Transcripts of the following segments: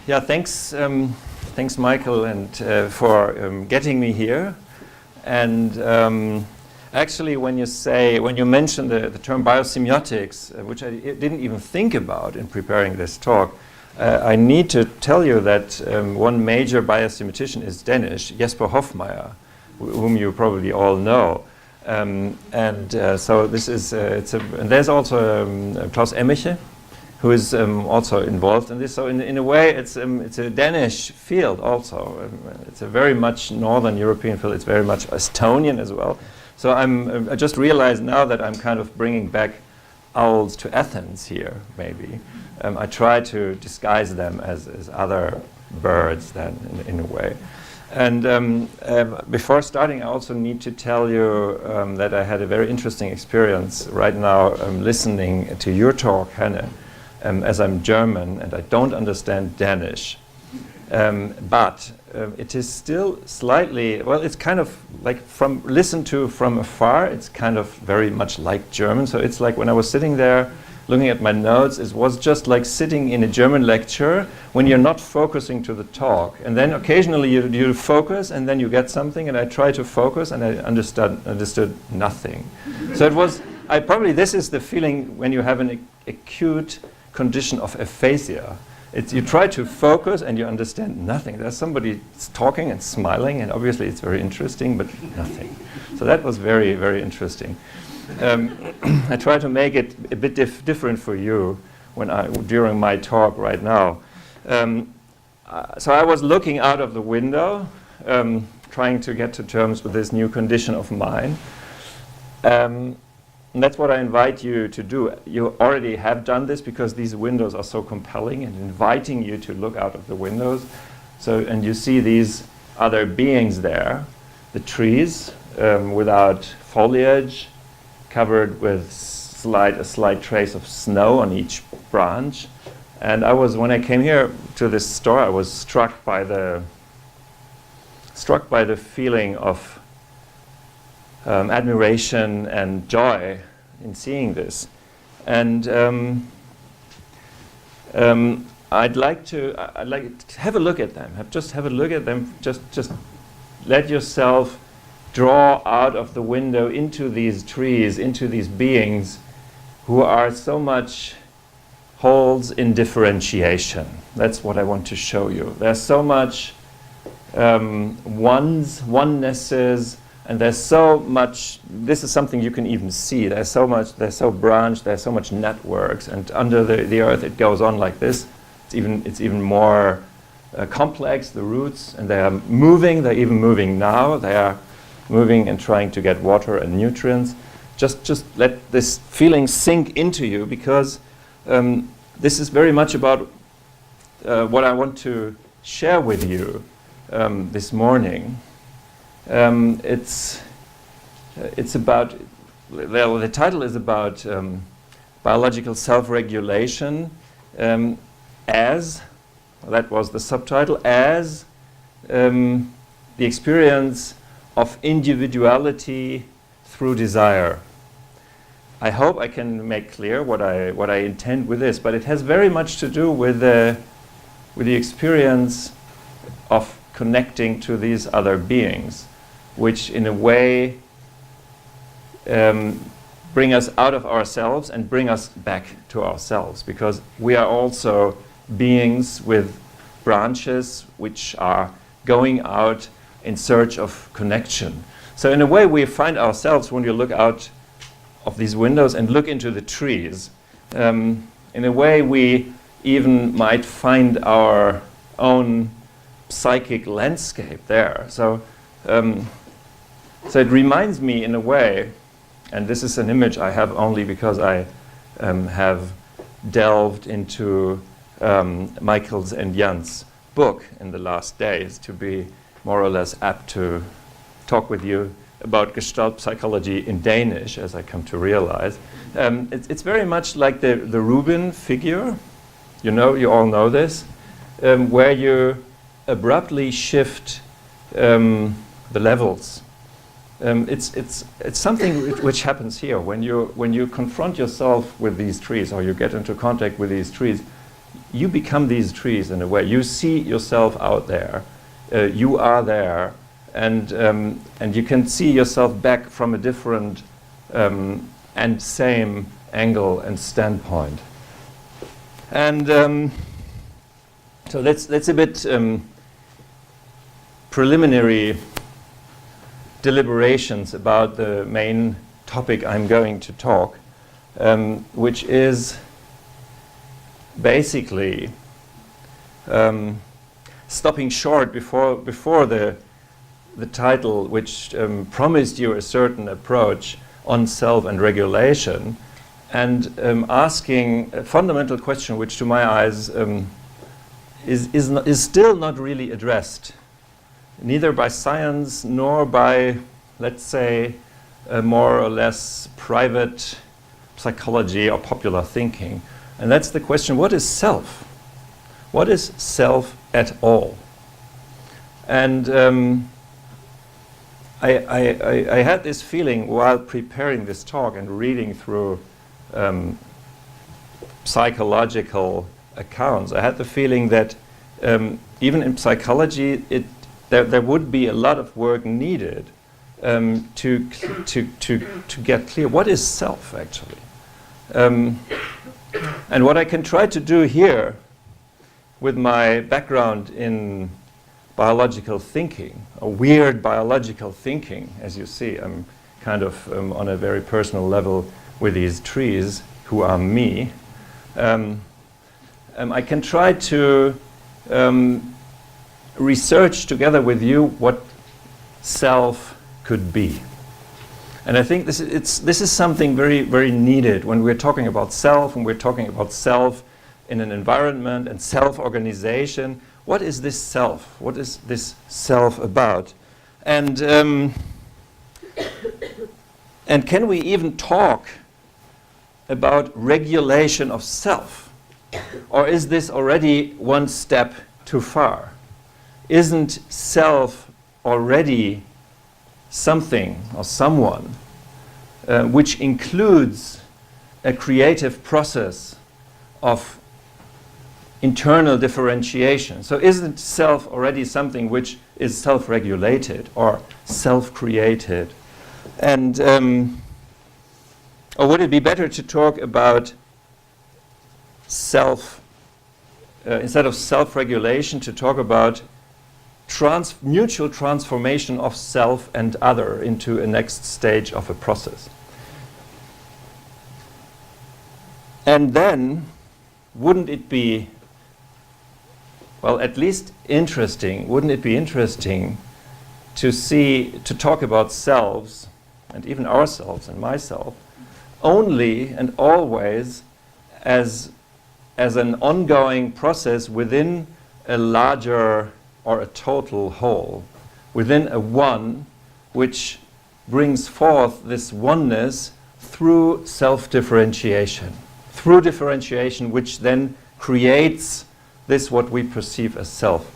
Yeah, thanks, Michael, and for getting me here. And actually, when you mention the term biosemiotics, which I didn't even think about in preparing this talk, I need to tell you that one major biosemioticist is Danish, Jesper Hofmeier, whom you probably all know. So this is and there's also Klaus Emmiche, who is also involved in this. So in a way, it's a Danish field also. It's a very much Northern European field. It's very much Estonian as well. So I just realized now that I'm kind of bringing back owls to Athens here, maybe. I try to disguise them as other birds then, in a way. And before starting, I also need to tell you that I had a very interesting experience right now listening to your talk, Hanne. As I'm German and I don't understand Danish. But it is still slightly, well, it's kind of like listened to from afar, it's kind of very much like German. So it's like when I was sitting there looking at my notes, it was just like sitting in a German lecture when you're not focusing to the talk. And then occasionally you focus and then you get something, and I try to focus and I understood nothing. So it was, this is the feeling when you have an acute condition of aphasia. You try to focus and you understand nothing. There's somebody talking and smiling, and obviously it's very interesting, but nothing. So that was very, very interesting. I try to make it a bit different for you during my talk right now. So I was looking out of the window, trying to get to terms with this new condition of mine. And that's what I invite you to do. You already have done this because these windows are so compelling and inviting you to look out of the windows. And you see these other beings there, the trees without foliage, covered with a slight trace of snow on each branch. And when I came here to this store, I was struck by the feeling of admiration and joy in seeing this. And I'd like to have a look at them. Just have a look at them. Just let yourself draw out of the window into these trees, into these beings who are so much wholes in differentiation. That's what I want to show you. There's so much onenesses, and there's so much. This is something you can even see. There's so much. They're so branched. There's so much networks, and under the earth it goes on like this. It's even more complex. The roots, and they are moving. They're even moving now. They are moving and trying to get water and nutrients. Just let this feeling sink into you, because this is very much about what I want to share with you this morning. It's about, well, the title is about biological self-regulation as, that was the subtitle, as the experience of individuality through desire. I hope I can make clear what I intend with this, but it has very much to do with the experience of connecting to these other beings, which in a way bring us out of ourselves and bring us back to ourselves, because we are also beings with branches which are going out in search of connection. So in a way we find ourselves, when you look out of these windows and look into the trees, in a way we even might find our own psychic landscape there. So it reminds me in a way, and this is an image I have only because I have delved into Michael's and Jan's book in the last days to be more or less apt to talk with you about Gestalt Psychology in Danish, as I come to realize. It's very much like the Rubin figure, you all know this, where you abruptly shift the levels. It's something which happens here when you confront yourself with these trees, or you get into contact with these trees. you become these trees in a way. You see yourself out there. You are there, and you can see yourself back from a different and same angle and standpoint. And so that's a bit preliminary deliberations about the main topic I'm going to talk, which is basically stopping short before the title, which promised you a certain approach on self and regulation, and asking a fundamental question which to my eyes is still not really addressed, neither by science nor by, let's say, a more or less private psychology or popular thinking. And that's the question, what is self? What is self at all? And I had this feeling while preparing this talk and reading through psychological accounts. I had the feeling that even in psychology, there would be a lot of work needed to get clear what is self actually. And what I can try to do here, with my background in biological thinking, a weird biological thinking, as you see, I'm kind of on a very personal level with these trees who are me. I can try to research together with you what self could be. And I think this is something very, very needed when we're talking about self, when we're talking about self in an environment and self-organization. What is this self? What is this self about? And can we even talk about regulation of self? Or is this already one step too far? Isn't self already something or someone which includes a creative process of internal differentiation? So isn't self already something which is self-regulated or self-created? And or would it be better to talk about self, instead of self-regulation, to talk about mutual transformation of self and other into a next stage of a process? And then, wouldn't it be, well, at least interesting, wouldn't it be interesting to talk about selves, and even ourselves and myself, only and always as an ongoing process within a larger or a total whole, within a one which brings forth this oneness through self-differentiation, through differentiation which then creates this what we perceive as self.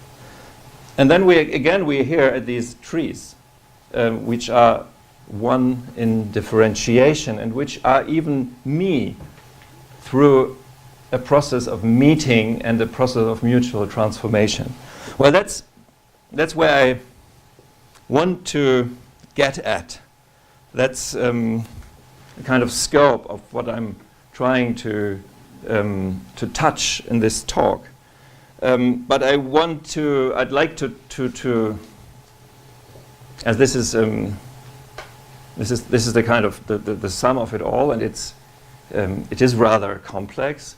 And then we're here at these trees, which are one in differentiation and which are even me through a process of meeting and a process of mutual transformation. Well, that's where I want to get at. That's the kind of scope of what I'm trying to touch in this talk. But I'd like to, as this is the kind of the sum of it all, and it is rather complex.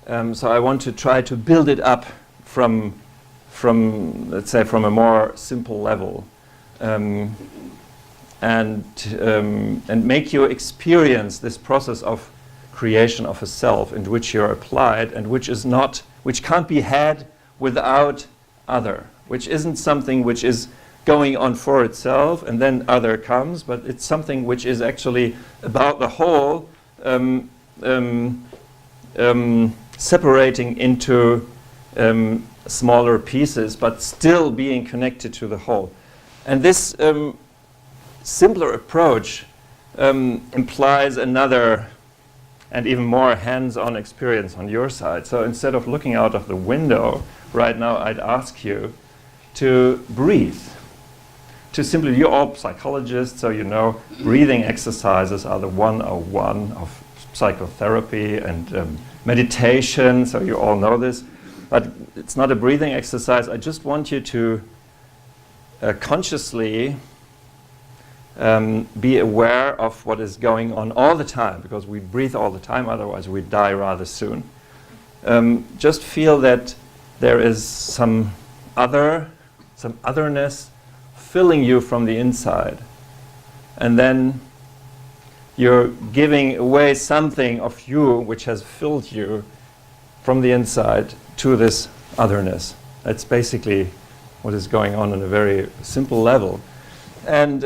So I want to try to build it up from let's say from a more simple level, and make you experience this process of creation of a self in which you're applied, and which can't be had without other, which isn't something which is going on for itself and then other comes, but it's something which is actually about the whole, separating into smaller pieces, but still being connected to the whole. And this simpler approach implies another and even more hands-on experience on your side. So instead of looking out of the window right now, I'd ask you to breathe. To simply, you're all psychologists, so you know breathing exercises are the 101 of psychotherapy and meditation, so you all know this. But it's not a breathing exercise. I just want you to consciously be aware of what is going on all the time, because we breathe all the time, otherwise we die rather soon. Just feel that there is some otherness filling you from the inside. And then you're giving away something of you which has filled you from the inside to this otherness. That's basically what is going on a very simple level. And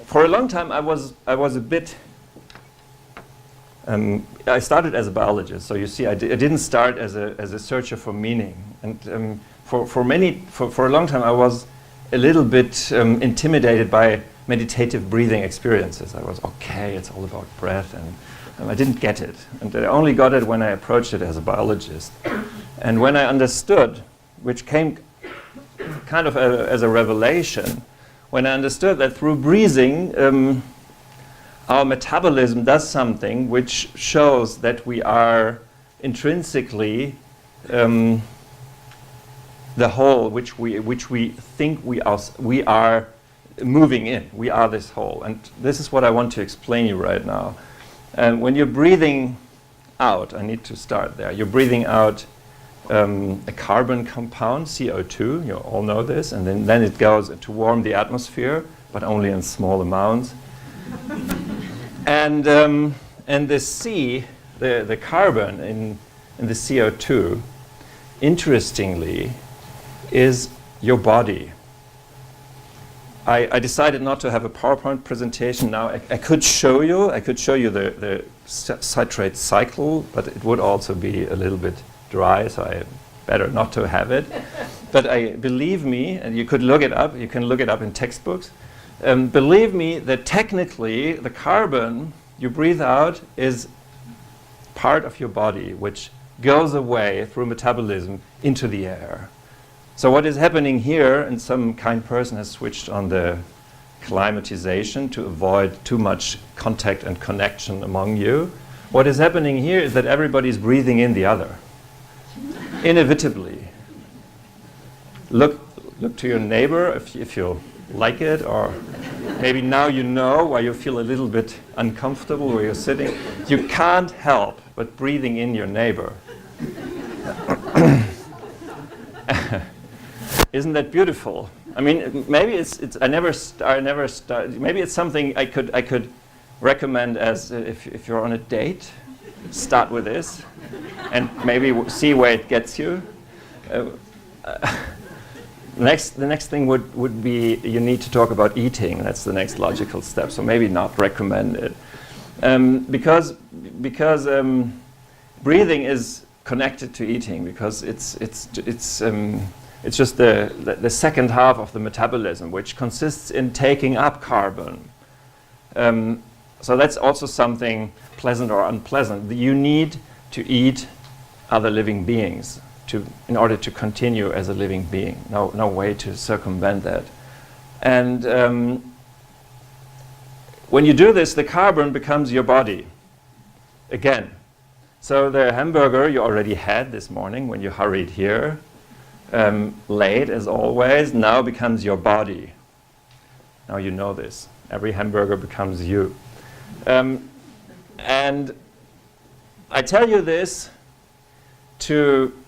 for a long time I was a bit I started as a biologist, so you see I didn't start as a searcher for meaning. And for a long time I was a little bit intimidated by meditative breathing experiences. I was, okay, it's all about breath, and I didn't get it. And I only got it when I approached it as a biologist. And when I understood, which came kind of as a revelation, when I understood that through breathing, our metabolism does something which shows that we are intrinsically the whole which we think we are moving in. We are this whole. And this is what I want to explain you right now. And when you're breathing out, I need to start there. You're breathing out a carbon compound, CO2. You all know this. And then it goes to warm the atmosphere, but only in small amounts. And the C, the carbon in the CO2, interestingly, is your body. I decided not to have a PowerPoint presentation now. I could show you the citrate cycle, but it would also be a little bit dry, so I better not to have it. But believe me, and you could look it up, you can look it up in textbooks. Believe me that technically the carbon you breathe out is part of your body, which goes away through metabolism into the air. So what is happening here, and some kind person has switched on the climatization to avoid too much contact and connection among you. What is happening here is that everybody's breathing in the other. Inevitably. Look to your neighbor if you like it, or maybe now you know why you feel a little bit uncomfortable where you're sitting. You can't help but breathing in your neighbor. Isn't that beautiful? I mean, maybe maybe it's something I could recommend as if you're on a date, start with this, and maybe see where it gets you. The next thing would be you need to talk about eating. That's the next logical step. So maybe not recommend it, because breathing is connected to eating, because it's just the second half of the metabolism, which consists in taking up carbon. So that's also something pleasant or unpleasant. You need to eat other living beings in order to continue as a living being. No way to circumvent that. And when you do this, the carbon becomes your body again. So the hamburger you already had this morning when you hurried here, late as always, now becomes your body. Now you know this. Every hamburger becomes you. And I tell you this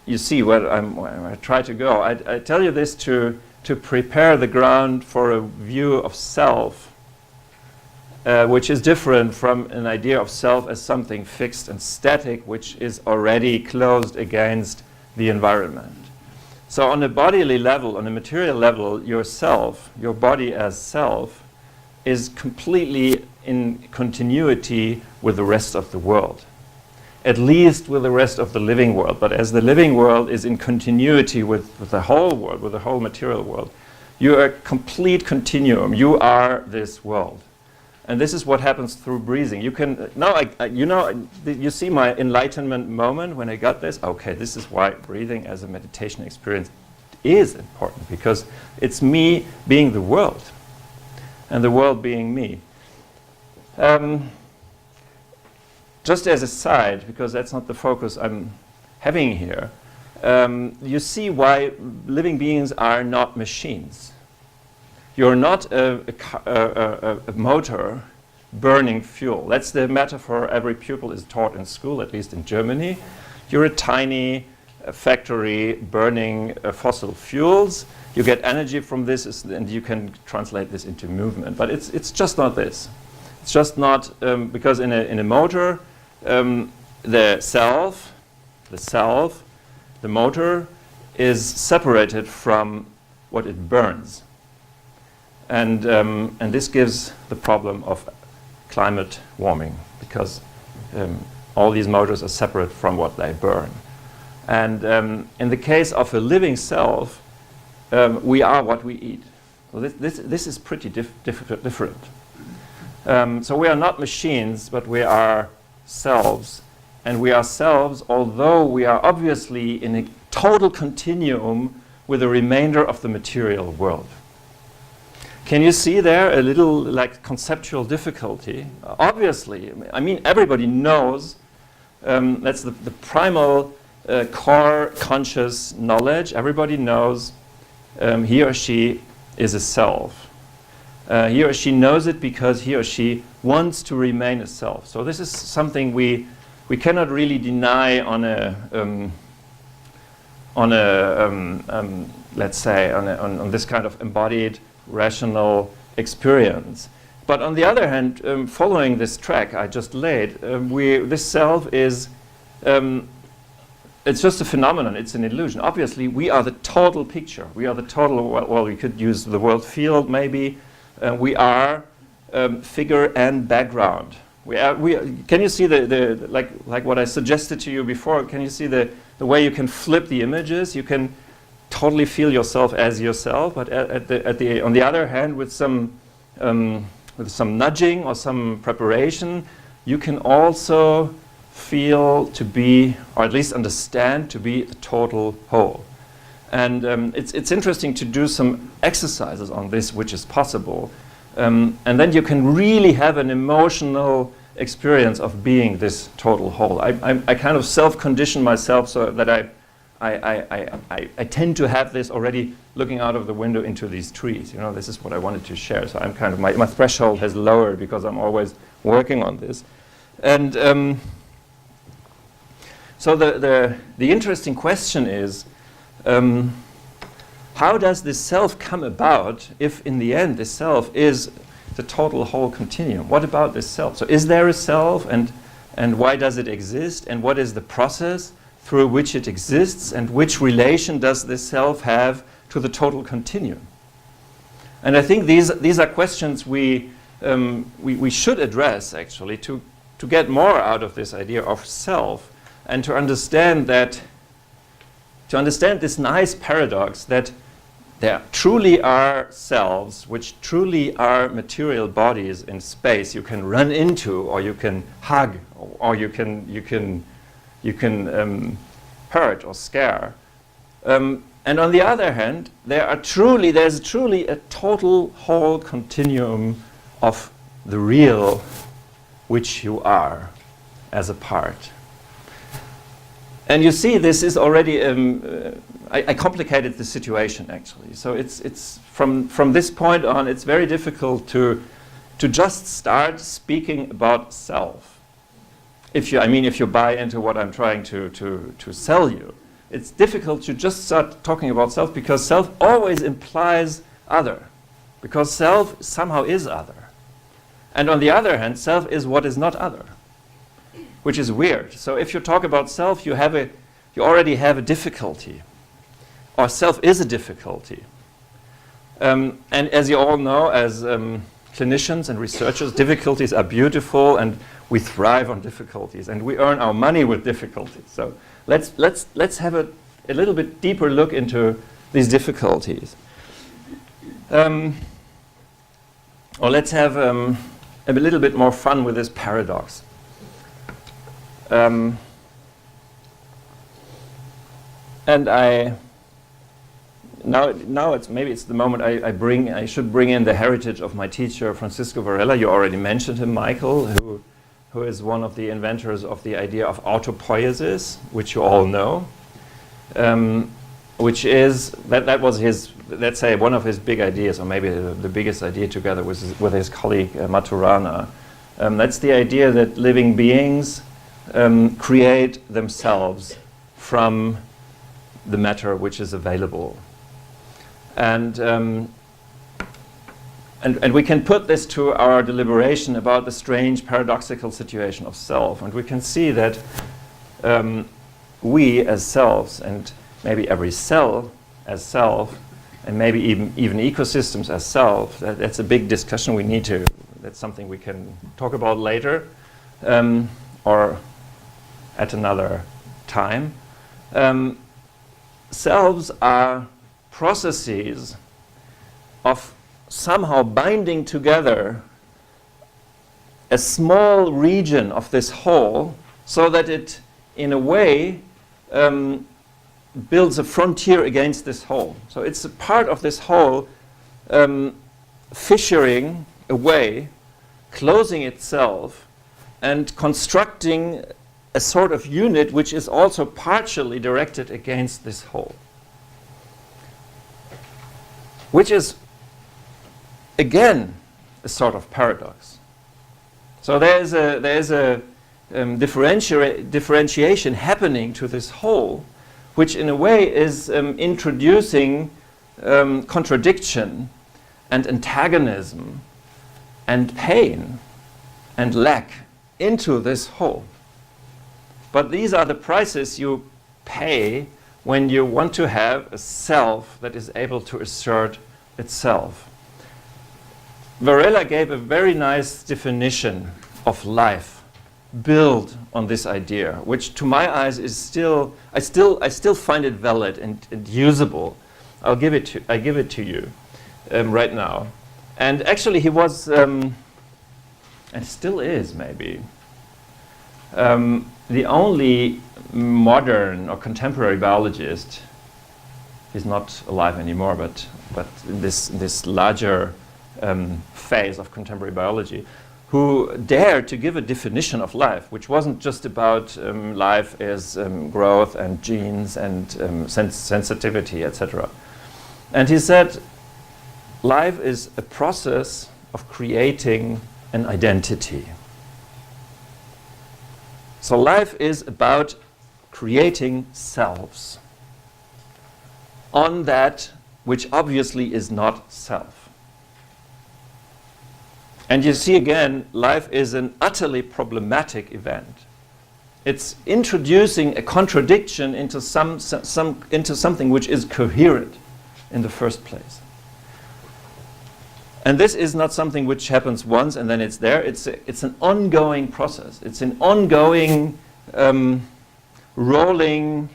you see where I try to go. I tell you this to prepare the ground for a view of self, which is different from an idea of self as something fixed and static, which is already closed against the environment. So on a bodily level, on a material level, yourself, your body as self, is completely in continuity with the rest of the world. At least with the rest of the living world. But as the living world is in continuity with the whole world, with the whole material world, you are a complete continuum. You are this world. And this is what happens through breathing. You can, now, you see my enlightenment moment when I got this? Okay, this is why breathing as a meditation experience is important, because it's me being the world, and the world being me. Just as a side, because that's not the focus I'm having here, you see why living beings are not machines. You're not a motor burning fuel. That's the metaphor every pupil is taught in school, at least in Germany. You're a tiny factory burning fossil fuels. You get energy from this, and you can translate this into movement. But it's just not this. It's just not, because in a motor, the self, the motor, is separated from what it burns. And this gives the problem of climate warming, because all these motors are separate from what they burn. And in the case of a living self, we are what we eat. So this is pretty different. So we are not machines, but we are selves. And we are selves, although we are obviously in a total continuum with the remainder of the material world. Can you see there a little like conceptual difficulty? Obviously, I mean, everybody knows that's the primal core conscious knowledge. Everybody knows he or she is a self. He or she knows it because he or she wants to remain a self. So this is something we cannot really deny on let's say on this kind of embodied rational experience. But on the other hand, following this track I just laid, this self is, it's just a phenomenon, it's an illusion. Obviously, we are the total picture. We are the total, well, we could use the world field maybe. We are figure and background. Can you see like what I suggested to you before? Can you see the way you can flip the images? You can totally feel yourself as yourself, but on the other hand, with some nudging or some preparation, you can also feel to be, or at least understand to be, the total whole. And it's interesting to do some exercises on this, which is possible, and then you can really have an emotional experience of being this total whole. I kind of self-condition myself so that I tend to have this already looking out of the window into these trees. You know, this is what I wanted to share. So I'm kind of, my threshold has lowered because I'm always working on this. And so the interesting question is, how does this self come about if in the end this self is the total whole continuum? What about this self? So is there a self, and why does it exist, and what is the process through which it exists, and which relation does this self have to the total continuum? And I think these are questions we should address, actually, to get more out of this idea of self, and to understand this nice paradox that there truly are selves, which truly are material bodies in space you can run into, or you can hug, or you can hurt or scare. And on the other hand, there's truly a total whole continuum of the real which you are as a part. And you see, this is already, I complicated the situation actually. So it's from this point on, it's very difficult to just start speaking about self. If you buy into what I'm trying to sell you, it's difficult to just start talking about self, because self always implies other, because self somehow is other. And on the other hand, self is what is not other, which is weird. So if you talk about self, you already have a difficulty, or self is a difficulty. And as you all know, as clinicians and researchers, difficulties are beautiful, and we thrive on difficulties, and we earn our money with difficulties. So let's have a little bit deeper look into these difficulties. Or let's have a little bit more fun with this paradox. And now maybe it's the moment I should bring in the heritage of my teacher, Francisco Varela. You already mentioned him, Michael, who is one of the inventors of the idea of autopoiesis, which you all know, which is, that was his, let's say, one of his big ideas, or maybe the biggest idea together with his colleague Maturana. That's the idea that living beings create themselves from the matter which is available. And we can put this to our deliberation about the strange paradoxical situation of self. And we can see that we as selves, and maybe every cell as self, and maybe even ecosystems as self, that's a big discussion we need to, that's something we can talk about later or at another time. Selves are processes of somehow binding together a small region of this whole so that it, in a way, builds a frontier against this whole. So it's a part of this whole fissuring away, closing itself, and constructing a sort of unit which is also partially directed against this whole. Which is, again, a sort of paradox. So there is a differentiation happening to this whole, which in a way is introducing contradiction and antagonism and pain and lack into this whole. But these are the prices you pay when you want to have a self that is able to assert itself. Varela gave a very nice definition of life built on this idea, which to my eyes is still, I still find it valid and usable. I give it to you right now. And actually he was, and still is maybe, the only modern or contemporary biologist, he's not alive anymore, but this larger phase of contemporary biology, who dared to give a definition of life, which wasn't just about life as growth and genes and sensitivity, etc. And he said, life is a process of creating an identity. So life is about creating selves on that which obviously is not self. And you see again, life is an utterly problematic event. It's introducing a contradiction into into something which is coherent in the first place. And this is not something which happens once and then it's there. It's an ongoing process. It's an ongoing, rolling,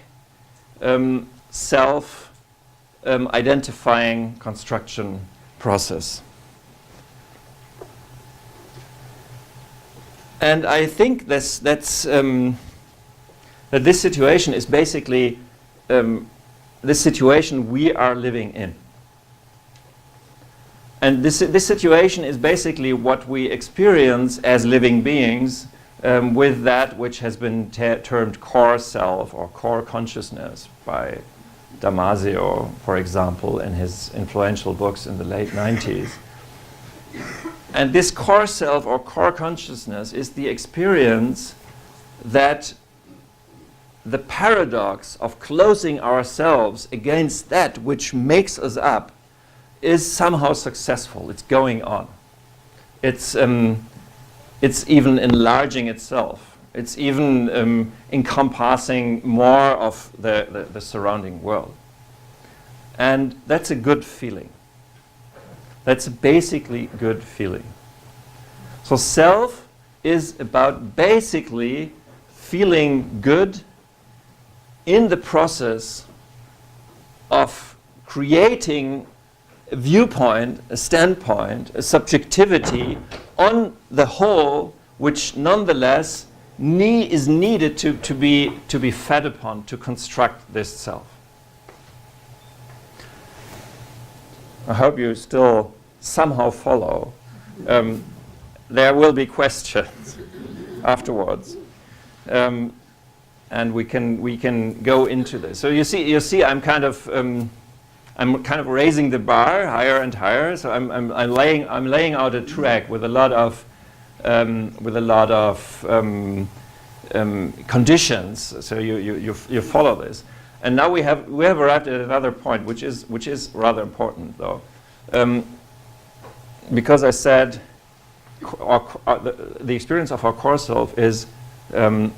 self-identifying construction process. And I think that this situation is basically this situation we are living in. And this situation is basically what we experience as living beings with that which has been termed core self or core consciousness by Damasio, for example, in his influential books in the late 90s. And this core self or core consciousness is the experience that the paradox of closing ourselves against that which makes us up is somehow successful. It's going on. It's even enlarging itself. It's even encompassing more of the surrounding world. And that's a good feeling. That's a basically good feeling. So self is about basically feeling good in the process of creating viewpoint, a standpoint, a subjectivity on the whole, which nonetheless is needed to be fed upon to construct this self. I hope you still somehow follow. There will be questions afterwards, and we can go into this. So you see, I'm kind of raising the bar higher and higher. So I'm laying out a track with a lot of conditions. So you follow this. And now we have arrived at another point, which is rather important, though, because I said the experience of our core self is the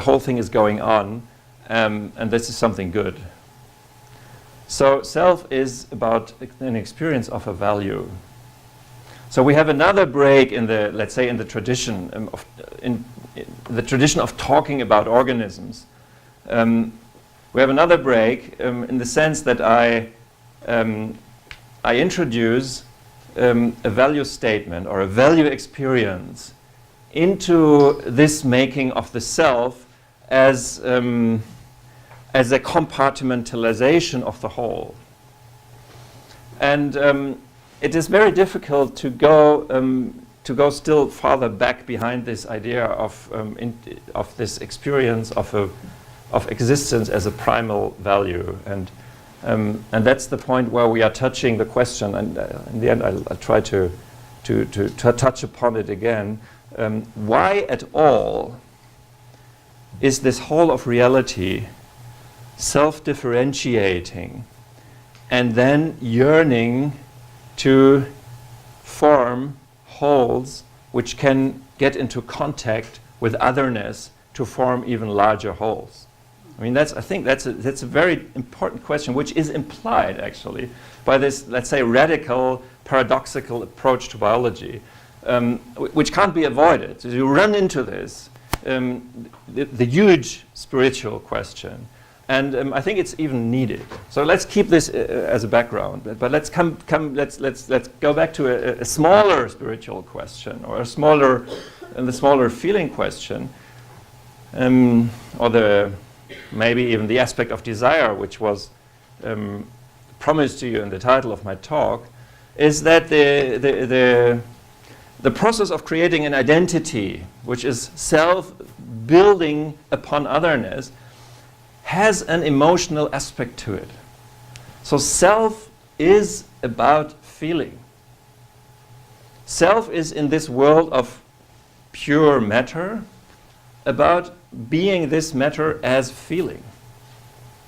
whole thing is going on, and this is something good. So self is about an experience of a value. So we have another break in the, let's say, in the tradition of talking about organisms. We have another break in the sense that I introduce a value statement or a value experience into this making of the self as a compartmentalization of the whole. And it is very difficult to go still farther back behind this idea of this experience of existence as a primal value, and that's the point where we are touching the question. And in the end, I'll try to touch upon it again. Why at all is this whole of reality self-differentiating and then yearning to form wholes which can get into contact with otherness to form even larger wholes? I mean, I think that's a very important question, which is implied actually by this, let's say, radical, paradoxical approach to biology, which can't be avoided. So you run into this, the huge spiritual question, and I think it's even needed. So let's keep this as a background, but let's let's go back to a smaller spiritual question, or the smaller feeling question, or maybe even the aspect of desire, which was promised to you in the title of my talk, is that the process of creating an identity, which is self building upon otherness, has an emotional aspect to it. So self is about feeling. Self is, in this world of pure matter, about being this matter as feeling.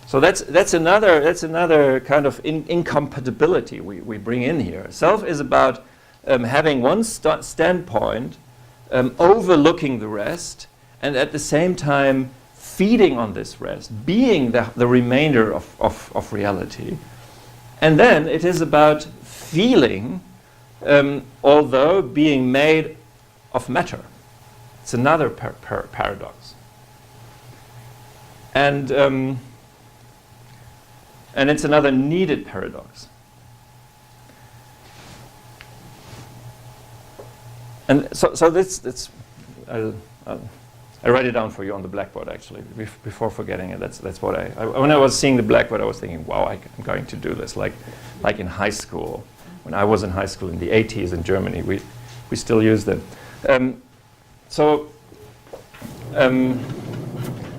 So that's another kind of incompatibility we bring in here. Self is about having one standpoint, overlooking the rest, and at the same time feeding on this rest, being the remainder of reality. And then it is about feeling, although being made of matter. It's another paradox. And it's another needed paradox. And so this I write it down for you on the blackboard, actually, before forgetting it. That's what when I was seeing the blackboard, I was thinking, wow, I'm going to do this like in high school. When I was in high school in the 80s in Germany, we still used them.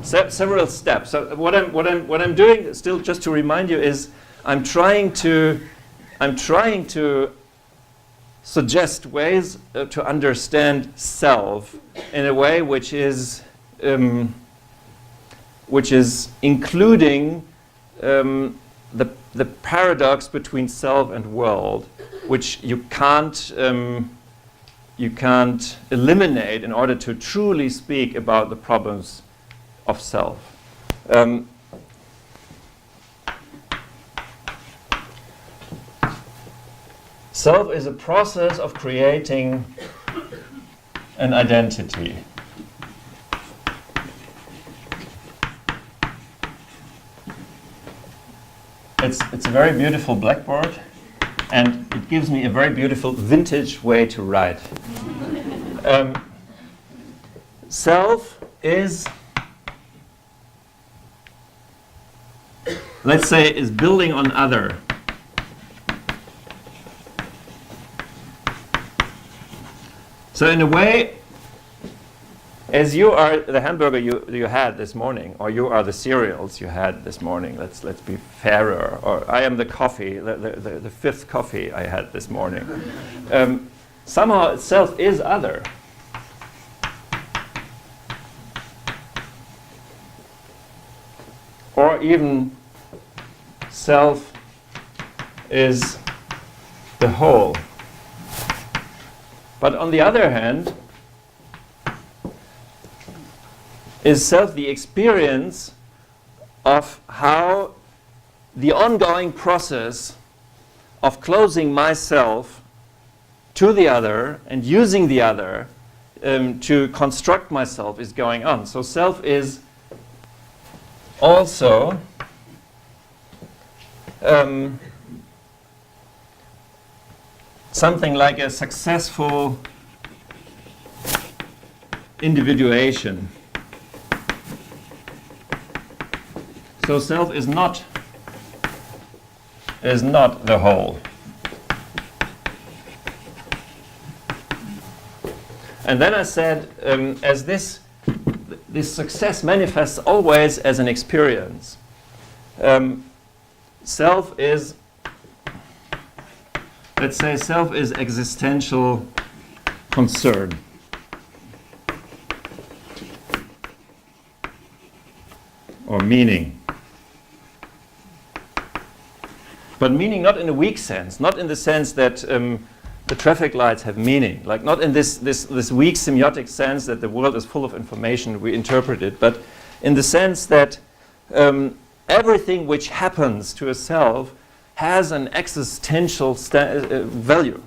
Several steps. So what I'm doing, still just to remind you, is I'm trying to suggest ways to understand self in a way which is including the paradox between self and world, which you can't eliminate in order to truly speak about the problems of self. Self is a process of creating an identity. It's a very beautiful blackboard, and it gives me a very beautiful vintage way to write. Self is, let's say, is building on other. So in a way, as you are the hamburger you had this morning, or you are the cereals you had this morning, let's be fairer, or I am the coffee, the fifth coffee I had this morning. Somehow self is other. Or even self is the whole. But on the other hand, is self the experience of how the ongoing process of closing myself to the other and using the other to construct myself is going on. So self is also something like a successful individuation. So self is not the whole. And then I said, as this success manifests always as an experience. Self is, let's say, self is existential concern. Or meaning. But meaning not in a weak sense, not in the sense that the traffic lights have meaning, like not in this weak semiotic sense that the world is full of information, we interpret it, but in the sense that everything which happens to a self has an existential value,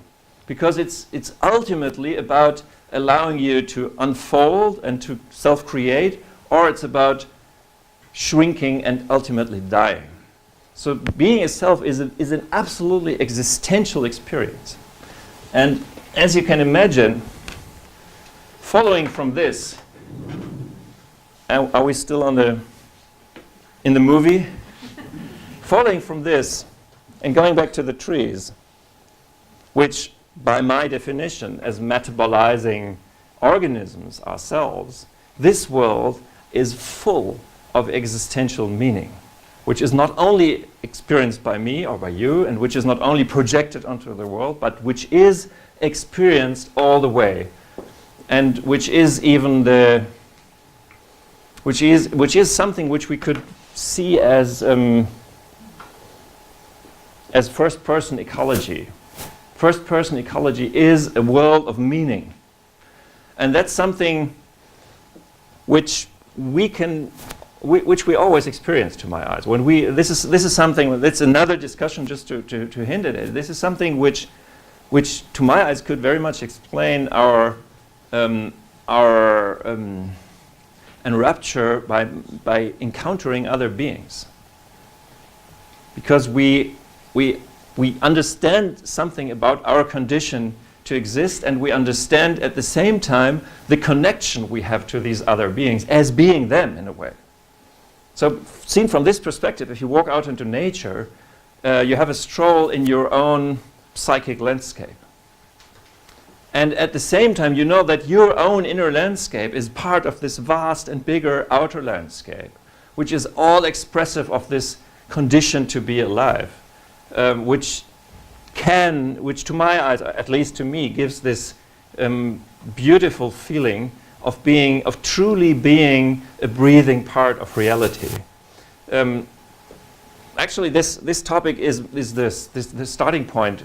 because it's ultimately about allowing you to unfold and to self-create, or it's about shrinking and ultimately dying. So being a self is an absolutely existential experience. And as you can imagine, following from this, are we still in the movie? Following from this and going back to the trees, which by my definition as metabolizing organisms ourselves, this world is full of existential meaning, which is not only experienced by me or by you, and which is not only projected onto the world, but which is experienced all the way, and which is even which is something which we could see as first-person ecology. First-person ecology is a world of meaning, and that's something which we always experience, to my eyes. When this is something that's another discussion, just to hint at it. This is something which to my eyes could very much explain our enrapture by encountering other beings, because we understand something about our condition to exist, and we understand at the same time the connection we have to these other beings as being them in a way. So seen from this perspective, if you walk out into nature, you have a stroll in your own psychic landscape. And at the same time, you know that your own inner landscape is part of this vast and bigger outer landscape, which is all expressive of this condition to be alive, which to my eyes, at least to me, gives this beautiful feeling of truly being a breathing part of reality. Actually, this topic is the starting point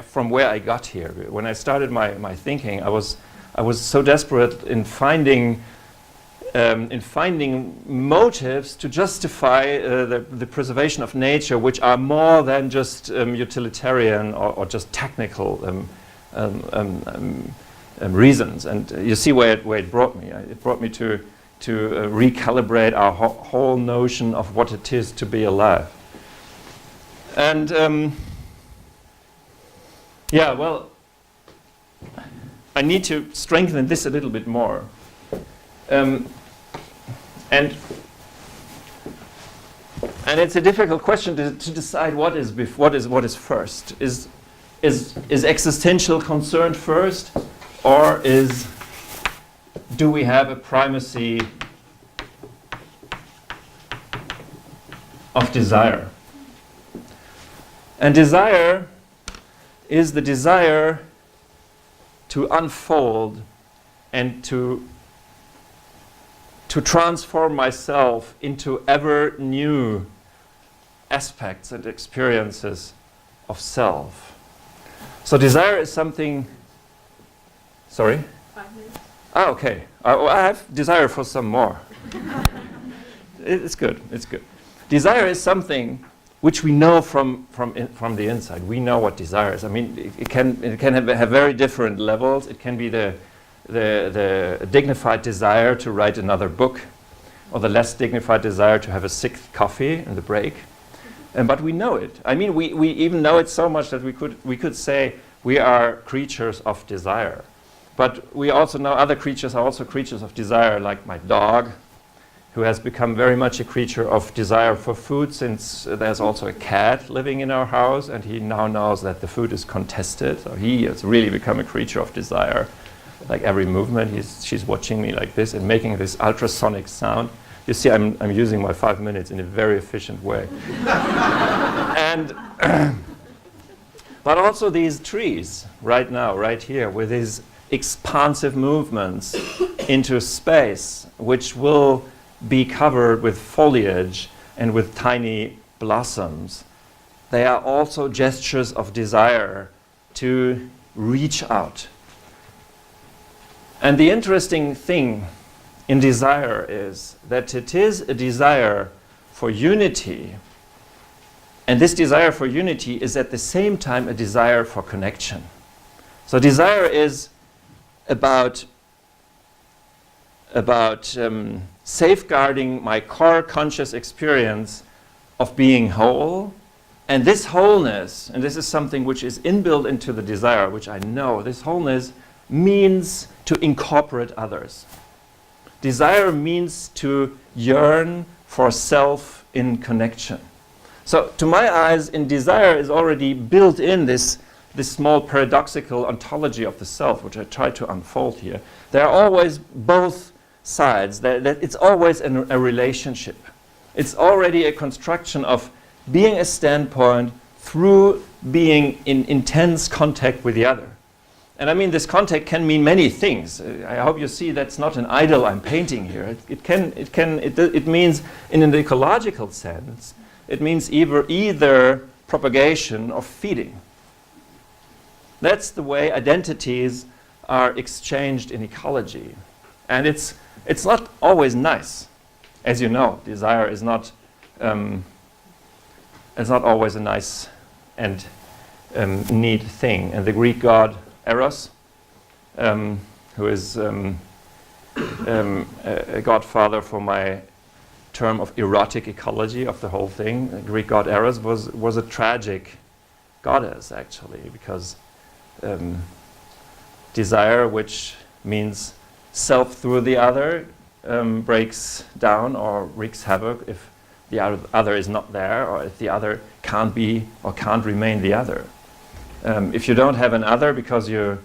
from where I got here. When I started my thinking, I was so desperate in finding motives to justify the preservation of nature, which are more than just utilitarian or just technical reasons. And you see where it brought me. It brought me to recalibrate our whole notion of what it is to be alive. And Yeah, well, I need to strengthen this a little bit more. And it's a difficult question to decide what is first. Is existential concern first, or do we have a primacy of desire? And desire is the desire to unfold and to transform myself into ever new aspects and experiences of self. So desire is something. Sorry? 5 minutes. Ah, okay. I have desire for some more. It's good. It's good. Desire is something which we know from the inside. We know what desire is. I mean, it can have very different levels. It can be the dignified desire to write another book, or the less dignified desire to have a sixth coffee in the break. But we know it. I mean, we even know it so much that we could say we are creatures of desire. But we also know other creatures are also creatures of desire, like my dog, who has become very much a creature of desire for food, since there's also a cat living in our house, and he now knows that the food is contested. So he has really become a creature of desire. Like every movement, she's watching me like this and making this ultrasonic sound. You see, I'm using my 5 minutes in a very efficient way. And but also these trees right now, right here, with these expansive movements into space, which will be covered with foliage and with tiny blossoms. They are also gestures of desire to reach out. And the interesting thing in desire is that it is a desire for unity. And this desire for unity is at the same time a desire for connection. So desire is about safeguarding my core conscious experience of being whole. And this wholeness, and this is something which is inbuilt into the desire, which I know, this wholeness means to incorporate others. Desire means to yearn for self in connection. So to my eyes, in desire is already built in this small paradoxical ontology of the self, which I try to unfold here. There are always both sides. That it's always a relationship. It's already a construction of being a standpoint through being in intense contact with the other. And I mean, this contact can mean many things. I hope you see that's not an idol I'm painting here. It means, in an ecological sense, it means either propagation or feeding. That's the way identities are exchanged in ecology. And it's not always nice. As you know, desire is not always a nice and neat thing. And the Greek god Eros, who is a godfather for my term of erotic ecology of the whole thing, the Greek god Eros was a tragic goddess, actually, because desire, which means self through the other, breaks down or wreaks havoc if the other is not there, or if the other can't be or can't remain the other. If you don't have an other because you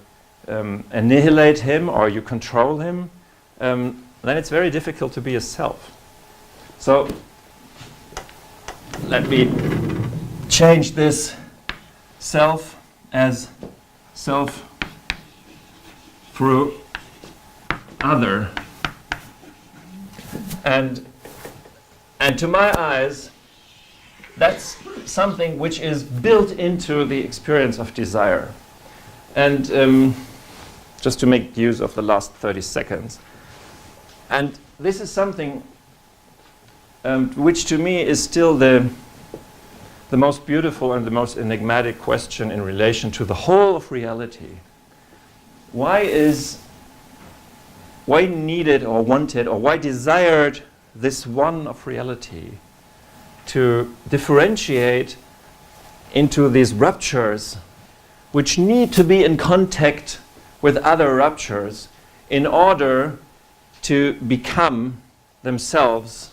annihilate him or you control him, then it's very difficult to be a self. So let me change this self as self through other. And to my eyes, that's something which is built into the experience of desire. And just to make use of the last 30 seconds. And this is something which to me is still the most beautiful and the most enigmatic question in relation to the whole of reality. Why needed or wanted or why desired this one of reality to differentiate into these ruptures which need to be in contact with other ruptures in order to become themselves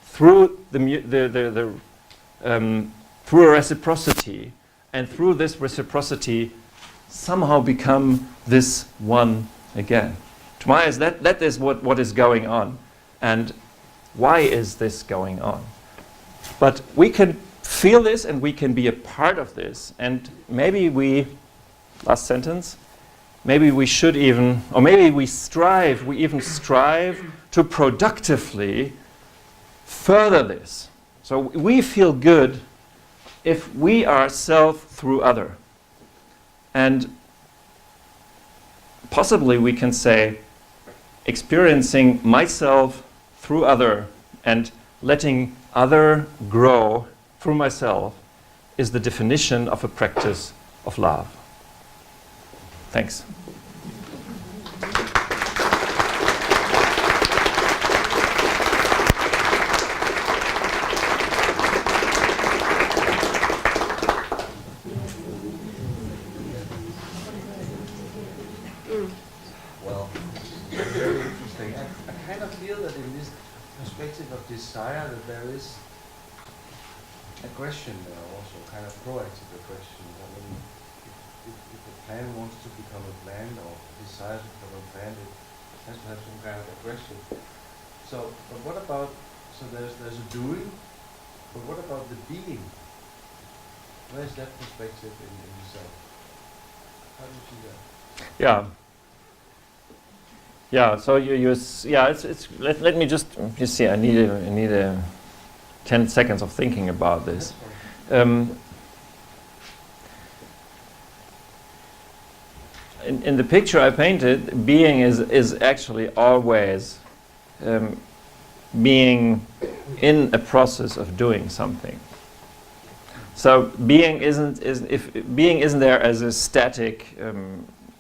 through through a reciprocity, and through this reciprocity somehow become this one again. To my eyes, that is what is going on. And why is this going on? But we can feel this and we can be a part of this. And maybe we, last sentence, maybe we should even, or maybe we even strive to productively further this. So we feel good if we are self through other. And possibly we can say, experiencing myself through other and letting other grow through myself is the definition of a practice of love. Thanks. Well, very interesting. I kind of feel that in this perspective of desire that there is aggression there also, kind of proactive aggression. I mean, if a plan wants to become a plan or desires to become a plan, it has to have some kind of aggression. So, but what about, so there's a doing, but what about the being? Where's that perspective in yourself? How do you see that? Yeah. Yeah, so let me just, you see, I need a 10 seconds of thinking about this. In the picture I painted, being is actually always being in a process of doing something. So being isn't there as a static,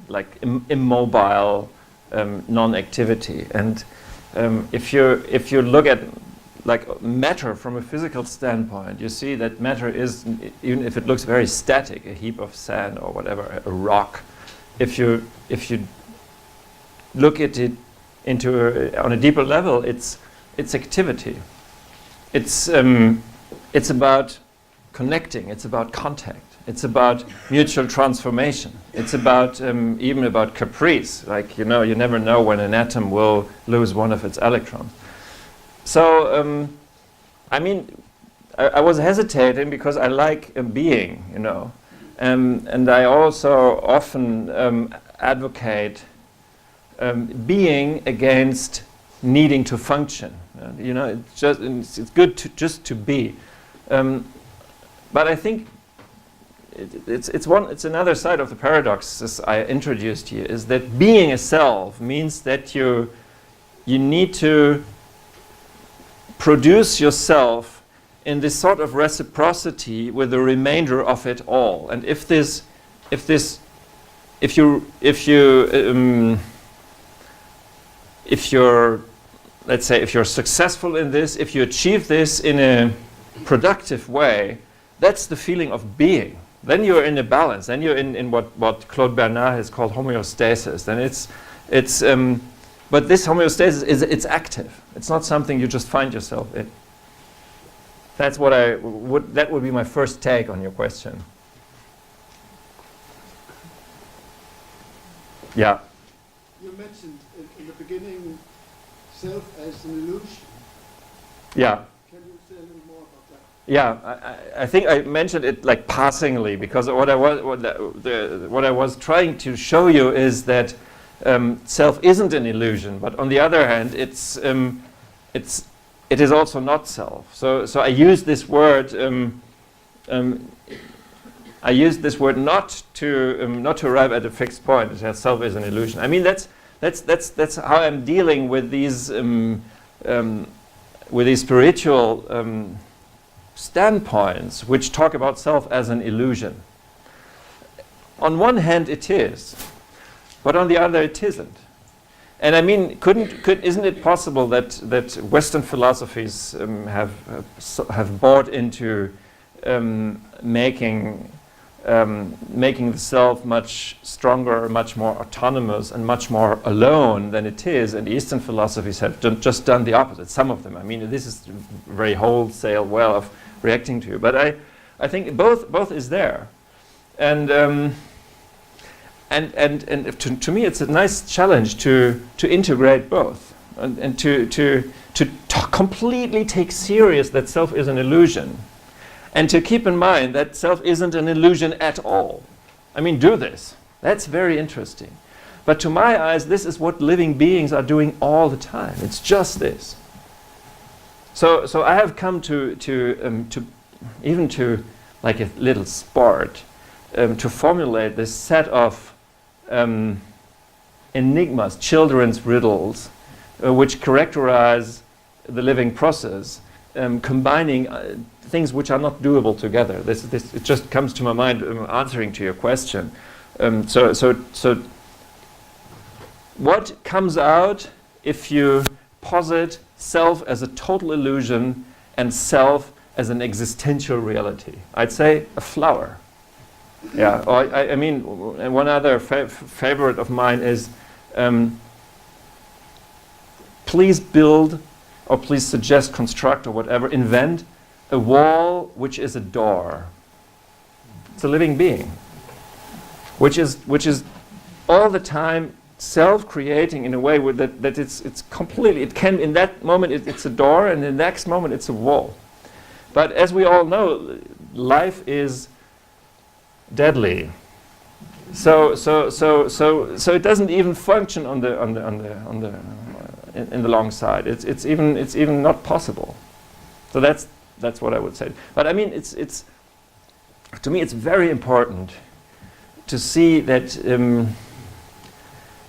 like immobile non-activity. And if you look at like matter from a physical standpoint, you see that matter is, even if it looks very static, a heap of sand or whatever, a rock, if you look at it on a deeper level, it's activity. It's about connecting. It's about contact. It's about mutual transformation. It's about even about caprice. Like, you never know when an atom will lose one of its electrons. So, I mean, I was hesitating because I like being, and I also often advocate being against needing to function. It's good just to be. But I think it's another side of the paradox, as I introduced here, is that being a self means that you need to produce yourself in this sort of reciprocity with the remainder of it all. And if you're, let's say, if you're successful in this, if you achieve this in a productive way, that's the feeling of being. Then you're in a balance. Then you're in what Claude Bernard has called homeostasis. Then but this homeostasis it's active. It's not something you just find yourself in. That's what that would be my first take on your question. Yeah. You mentioned in the beginning self as an illusion. Yeah. Can you say a little more about that? Yeah, I think I mentioned it like passingly, because what I was trying to show you is that self isn't an illusion, but on the other hand, it is also not self. So I use this word. I use this word not to arrive at a fixed point. That self is an illusion. I mean, that's how I'm dealing with these spiritual standpoints which talk about self as an illusion. On one hand, it is, but on the other, it isn't. And I mean, isn't it possible that Western philosophies have bought into making making the self much stronger, much more autonomous, and much more alone than it is. And Eastern philosophies have just done the opposite. Some of them. I mean, this is a very wholesale way of reacting to. But I think both is there, and to me, it's a nice challenge to integrate both, and to completely take serious that self is an illusion. And to keep in mind that self isn't an illusion at all. I mean, do this. That's very interesting. But to my eyes, this is what living beings are doing all the time. It's just this. So I have come to even to like a little sport to formulate this set of enigmas, children's riddles, which characterize the living process, combining things which are not doable together. It just comes to my mind answering to your question. So what comes out if you posit self as a total illusion and self as an existential reality? I'd say a flower. Yeah. Or I mean, one other favorite of mine is please build, or please suggest, construct, or whatever, invent a wall which is a door. It's a living being, which is all the time self-creating in a way that it's completely, it can, in that moment it's a door, and in the next moment it's a wall. But as we all know, life is deadly. So it doesn't even function in the long side. It's even not possible. So that's what I would say. But I mean, it's to me it's very important to see that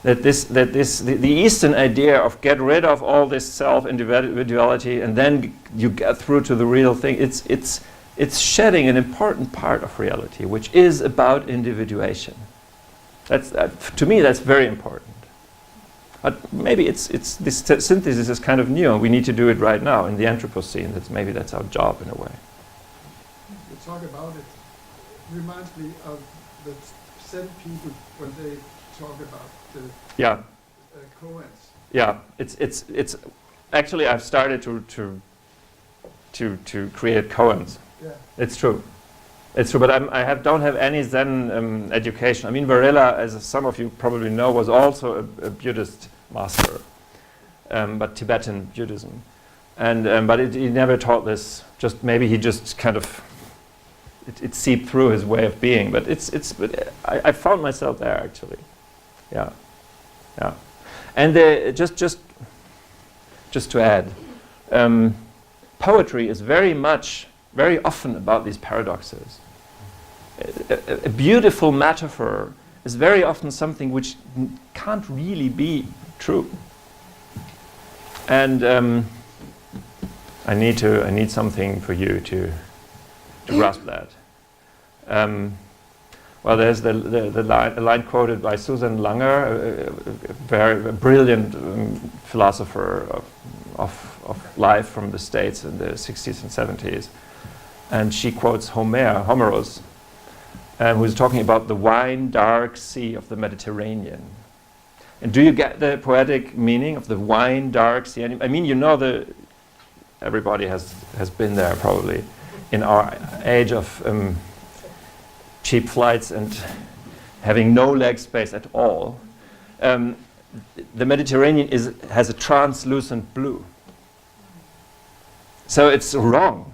the Eastern idea of get rid of all this self-individuality and then you get through to the real thing. It's shedding an important part of reality, which is about individuation. To me, that's very important. But maybe it's this synthesis is kind of new, and we need to do it right now in the Anthropocene. Maybe that's our job in a way. You talk about it. Reminds me of the Zen people when they talk about the koans. Yeah, it's actually I've started to create koans. Yeah. It's true. It's true, but don't have any Zen education. I mean, Varela, as some of you probably know, was also a Buddhist master, but Tibetan Buddhism, and but he never taught this. Just maybe he just kind of it seeped through his way of being. But but I found myself there actually. Yeah. And just to add, poetry is very often about these paradoxes. A beautiful metaphor is very often something which can't really be true. And I need something for you to grasp that. Well, there's the line quoted by Susan Langer, a very brilliant philosopher of life from the States in the 60s and 70s. And she quotes Homerus, who's talking about the wine dark sea of the Mediterranean. And do you get the poetic meaning of the wine dark sea? I mean, you know, everybody has been there probably in our age of cheap flights and having no leg space at all. The Mediterranean has a translucent blue. So it's wrong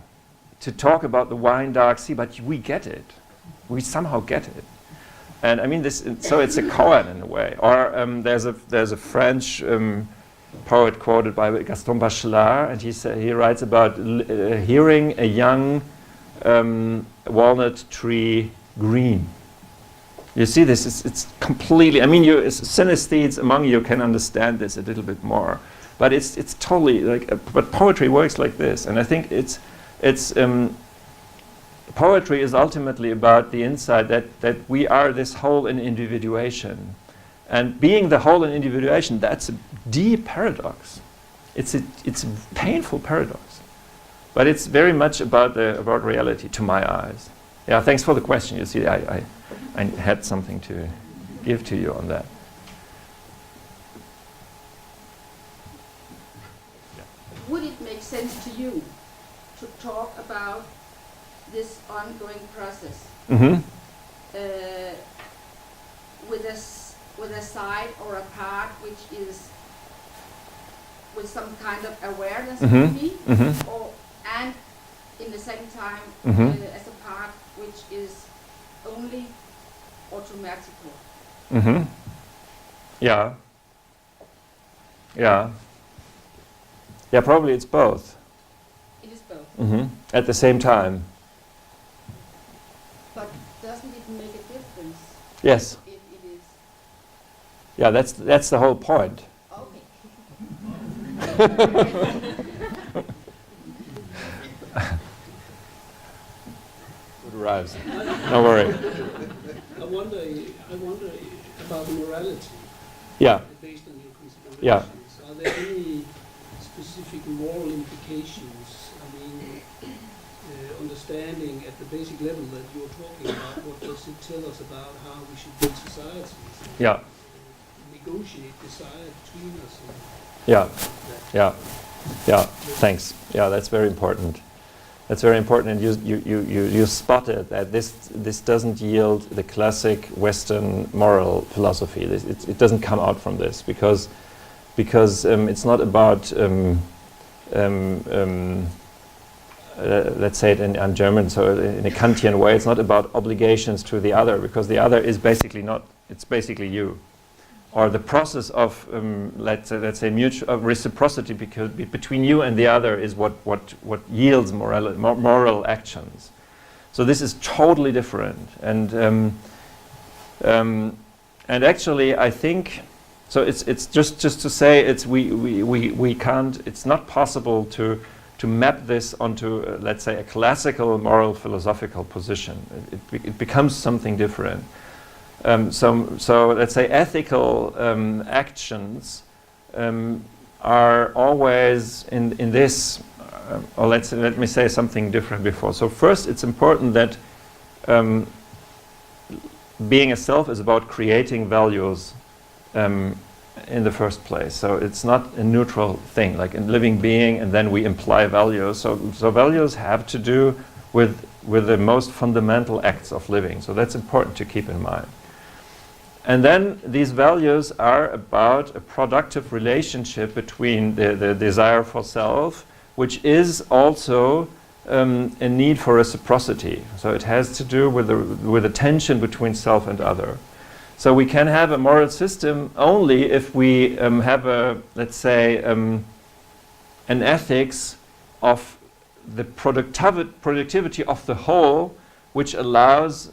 to talk about the wine dark sea, but we get it. We somehow get it. And I mean so it's a koan in a way. Or there's a French poet quoted by Gaston Bachelard, and he writes about hearing a young walnut tree green. You see this, it's completely, I mean, you synesthetes among you can understand this a little bit more. But it's totally like, but poetry works like this. And I think poetry is ultimately about the insight that we are this whole in individuation. And being the whole in individuation, that's a deep paradox. It's a painful paradox. But it's very much about reality, to my eyes. Yeah, thanks for the question. You see, I had something to give to you on that. Would it make sense to you to talk about this ongoing process with a side or a part which is with some kind of awareness of me, or and in the same time as a part which is only automatical? Yeah. Yeah. Yeah, probably it's both. It is both. At the same time. But doesn't it make a difference? Yes. If it is. Yeah, that's the whole point. Okay. Good arrives. Don't worry. I wonder about morality. Yeah. Based on your considerations. Yeah. Are there any specific moral implications? I mean, understanding at the basic level that you're talking about, what does it tell us about how we should build societies? Yeah. Negotiate desire between us. Yeah. Yeah. Yeah. Thanks. Yeah, that's very important. That's very important, and you spotted that this doesn't yield the classic Western moral philosophy. It doesn't come out from this because it's not about let's say it in German, so in a Kantian way, it's not about obligations to the other, because the other is basically not. It's basically you, or the process of let's say mutual reciprocity between you and the other is what yields moral actions. So this is totally different, and actually I think so. It's just to say we can't. It's not possible to map this onto let's say a classical moral philosophical position. It becomes something different. So let's say ethical actions are always in this, or let me say something different before. So first, it's important that being a self is about creating values in the first place. So it's not a neutral thing, like in living being, and then we imply values. So values have to do with the most fundamental acts of living. So that's important to keep in mind. And then these values are about a productive relationship between the desire for self, which is also a need for reciprocity. So it has to do with the tension between self and other. So we can have a moral system only if we have let's say, an ethics of the productivity of the whole, which allows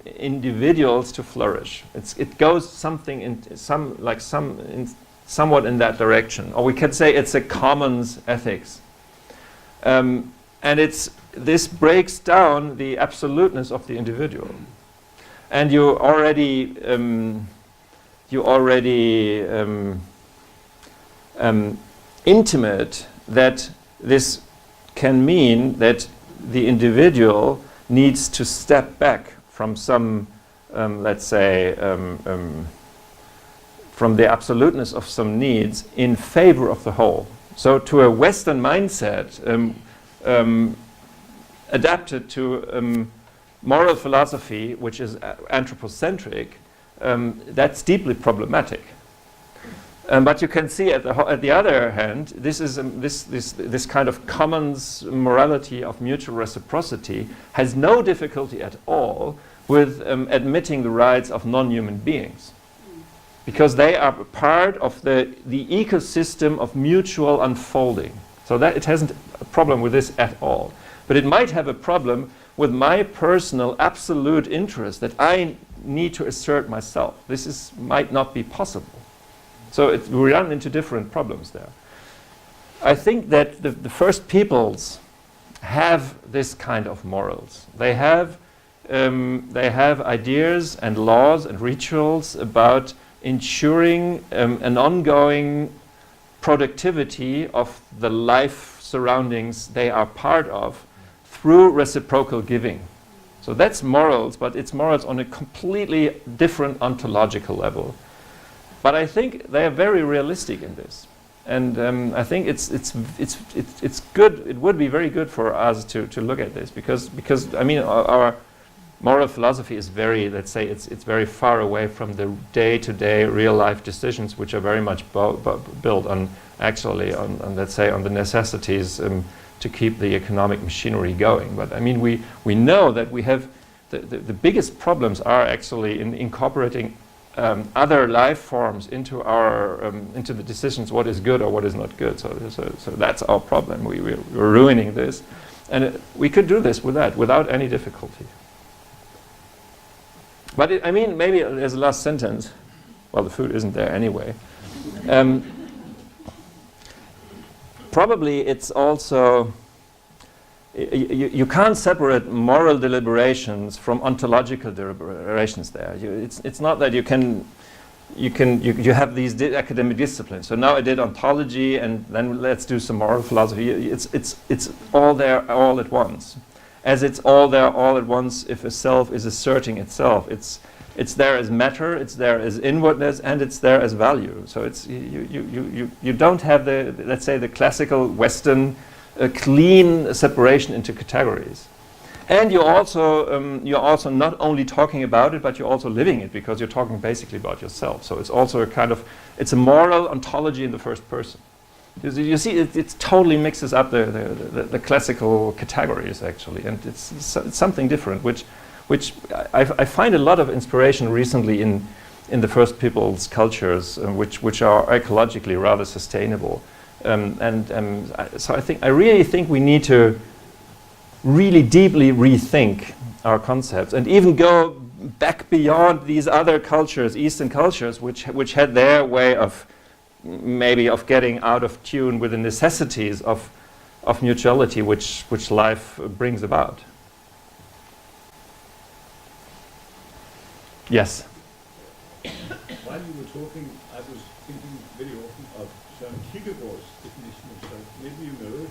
individuals to flourish. It goes something in somewhat in that direction, or we could say it's a commons ethics, and this breaks down the absoluteness of the individual. And you already intimate that this can mean that the individual needs to step back from some, let's say, from the absoluteness of some needs in favor of the whole. So to a Western mindset adapted to moral philosophy, which is anthropocentric, that's deeply problematic. But you can see at the other hand, this is this kind of commons morality of mutual reciprocity has no difficulty at all with admitting the rights of non-human beings, because they are part of the ecosystem of mutual unfolding. So that it hasn't a problem with this at all. But it might have a problem with my personal absolute interest that I need to assert myself. This might not be possible. So we run into different problems there. I think that the first peoples have this kind of morals. They have ideas and laws and rituals about ensuring an ongoing productivity of the life surroundings they are part of through reciprocal giving. So that's morals, but it's morals on a completely different ontological level. But I think they are very realistic in this. And I think it's good. It would be very good for us to look at this because I mean our moral philosophy is very, let's say, it's very far away from the day-to-day real-life decisions, which are very much built on actually on let's say on the necessities to keep the economic machinery going. But I mean we know that we have the biggest problems are actually in incorporating other life forms into our into the decisions what is good or what is not good. So that's our problem. We're ruining this, and we could do this without any difficulty. But I mean, maybe as a last sentence, well, the food isn't there anyway. Probably it's also you can't separate moral deliberations from ontological deliberations there. It's not that you have these academic disciplines. So now I did ontology and then let's do some moral philosophy. It's all there all at once. As it's all there all at once if a self is asserting itself. It's there as matter, it's there as inwardness, and it's there as value. So it's you don't have the, let's say, the classical Western clean separation into categories. And you're also not only talking about it, but you're also living it, because you're talking basically about yourself. So it's also a kind of, it's a moral ontology in the first person. You see, it totally mixes up the classical categories, actually, and it's something different, which I find a lot of inspiration recently in the first people's cultures, which are ecologically rather sustainable. So I really think we need to really deeply rethink our concepts and even go back beyond these other cultures, Eastern cultures, which had their way of maybe of getting out of tune with the necessities of mutuality which life brings about. Yes? While you were talking, I was thinking very often of Søren Kierkegaard's definition of self. Maybe you know it.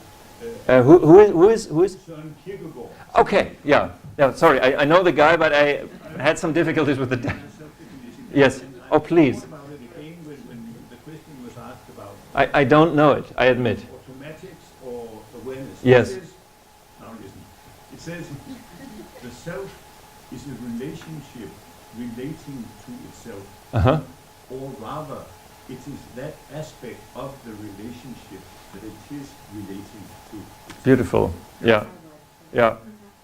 Who is? Søren Kierkegaard. Okay, yeah. Sorry, I know the guy, but I had some difficulties with the. Self-definition. Yes. Oh, please. Thought about it again when the question was asked about. I don't know it. I admit. Automatics or awareness. Yes. Now listen. It says the self is a relationship relating to itself, or rather, it is that aspect of the relationship that it is relating to itself. Beautiful. Yeah. Yeah.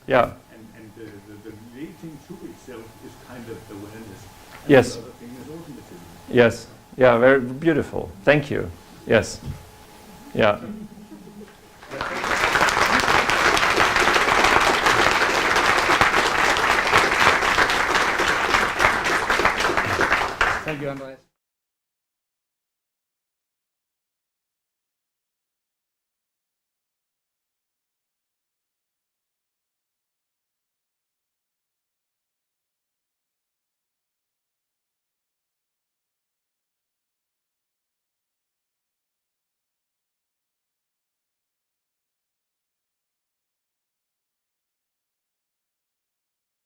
Yeah. And the relating to itself is kind of awareness. And Yes. the other thing is automatism. Yes. Yeah. Very beautiful. Thank you. Yes. Yeah. Thank you, Andreas.